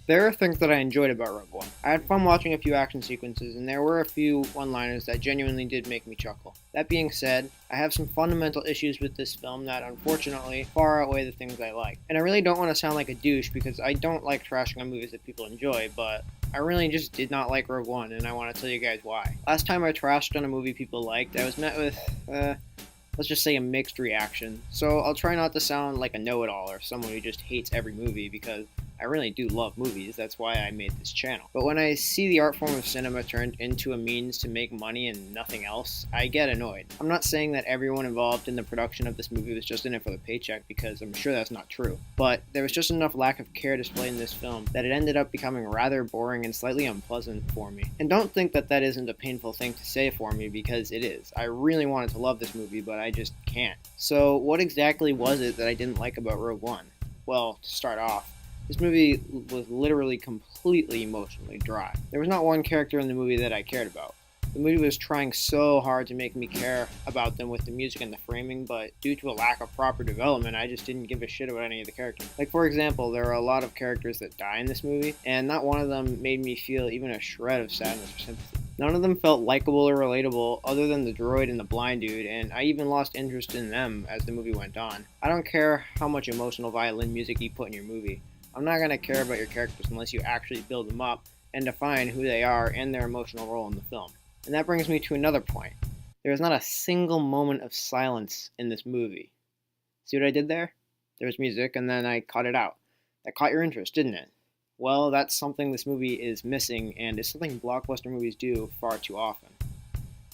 There are things that I enjoyed about Rogue One. I had fun watching a few action sequences, and there were a few one-liners that genuinely did make me chuckle. That being said, I have some fundamental issues with this film that unfortunately far outweigh the things I like. And I really don't want to sound like a douche because I don't like trashing on movies that people enjoy, but I really just did not like Rogue One, and I want to tell you guys why. Last time I trashed on a movie people liked, I was met with, let's just say a mixed reaction. So I'll try not to sound like a know-it-all or someone who just hates every movie because I really do love movies, that's why I made this channel. But when I see the art form of cinema turned into a means to make money and nothing else, I get annoyed. I'm not saying that everyone involved in the production of this movie was just in it for the paycheck, because I'm sure that's not true. But there was just enough lack of care displayed in this film that it ended up becoming rather boring and slightly unpleasant for me. And don't think that that isn't a painful thing to say for me, because it is. I really wanted to love this movie, but I just can't. So what exactly was it that I didn't like about Rogue One? Well, to start off, this movie was literally completely emotionally dry. There was not one character in the movie that I cared about. The movie was trying so hard to make me care about them with the music and the framing, but due to a lack of proper development, I just didn't give a shit about any of the characters. Like, for example, there are a lot of characters that die in this movie, and not one of them made me feel even a shred of sadness or sympathy. None of them felt likable or relatable other than the droid and the blind dude, and I even lost interest in them as the movie went on. I don't care how much emotional violin music you put in your movie. I'm not going to care about your characters unless you actually build them up and define who they are and their emotional role in the film. And that brings me to another point. There is not a single moment of silence in this movie. See what I did there? There was music and then I cut it out. That caught your interest, didn't it? Well, that's something this movie is missing, and it's something blockbuster movies do far too often.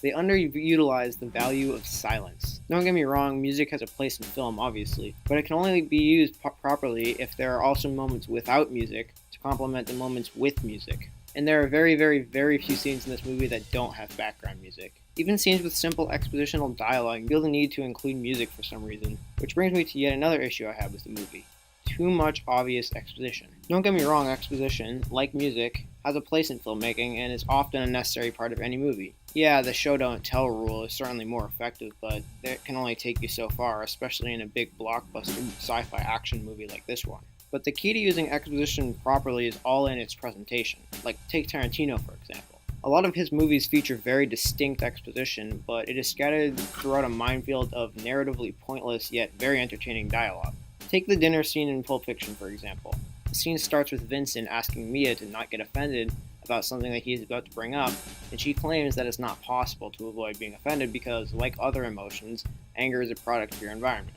They underutilize the value of silence. Don't get me wrong, music has a place in film, obviously, but it can only be used properly if there are also moments without music to complement the moments with music. And there are very, very, very few scenes in this movie that don't have background music. Even scenes with simple expositional dialogue feel the need to include music for some reason, which brings me to yet another issue I have with the movie. Too much obvious exposition. Don't get me wrong, exposition, like music, has a place in filmmaking and is often a necessary part of any movie. Yeah, the show don't tell rule is certainly more effective, but it can only take you so far, especially in a big blockbuster sci-fi action movie like this one. But the key to using exposition properly is all in its presentation. Like, take Tarantino for example. A lot of his movies feature very distinct exposition, but it is scattered throughout a minefield of narratively pointless yet very entertaining dialogue. Take the dinner scene in Pulp Fiction, for example. The scene starts with Vincent asking Mia to not get offended about something that he is about to bring up, and she claims that it's not possible to avoid being offended because, like other emotions, anger is a product of your environment.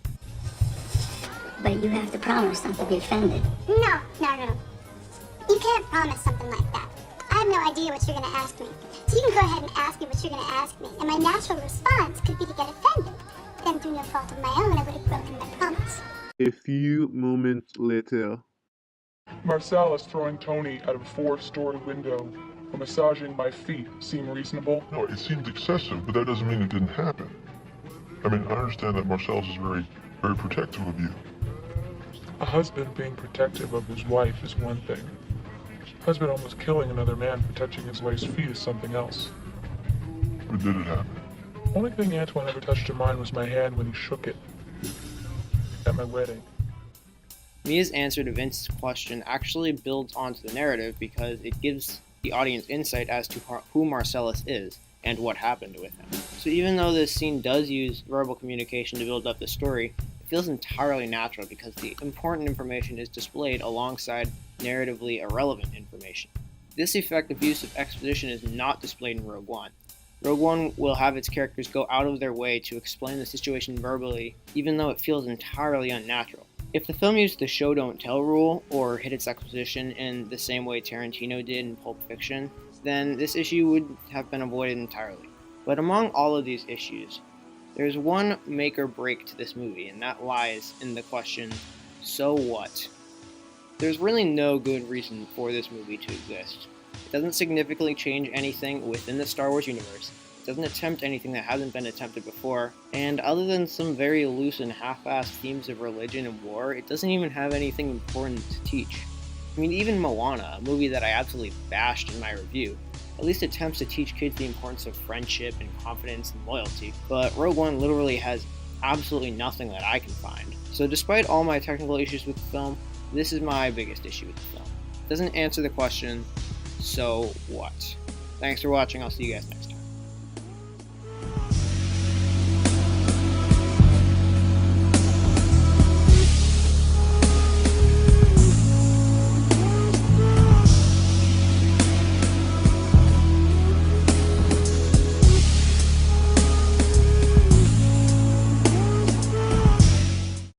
But you have to promise not to be offended. No. You can't promise something like that. I have no idea what you're going to ask me. So you can go ahead and ask me what you're going to ask me, and my natural response could be to get offended. Then through no fault of my own, I would have broken my promise. A few moments later. Marcellus throwing Tony out of a 4-story window or massaging my feet seem reasonable? No, it seems excessive, but that doesn't mean it didn't happen. I mean, I understand that Marcellus is very, very protective of you. A husband being protective of his wife is one thing. A husband almost killing another man for touching his wife's feet is something else. But did it happen? Only thing Antoine ever touched of mine was my hand when he shook it at my wedding. Mia's answer to Vince's question actually builds onto the narrative because it gives the audience insight as to who Marcellus is and what happened with him. So even though this scene does use verbal communication to build up the story, it feels entirely natural because the important information is displayed alongside narratively irrelevant information. This effective use of exposition is not displayed in Rogue One. Rogue One will have its characters go out of their way to explain the situation verbally, even though it feels entirely unnatural. If the film used the show don't tell rule, or hit its exposition in the same way Tarantino did in Pulp Fiction, then this issue would have been avoided entirely. But among all of these issues, there's one make or break to this movie, and that lies in the question, so what? There's really no good reason for this movie to exist. It doesn't significantly change anything within the Star Wars universe, doesn't attempt anything that hasn't been attempted before, and other than some very loose and half-assed themes of religion and war, it doesn't even have anything important to teach. I mean, even Moana, a movie that I absolutely bashed in my review, at least attempts to teach kids the importance of friendship and confidence and loyalty, but Rogue One literally has absolutely nothing that I can find. So despite all my technical issues with the film, this is my biggest issue with the film. doesn't answer the question, so what? Thanks for watching. I'll see you guys next time.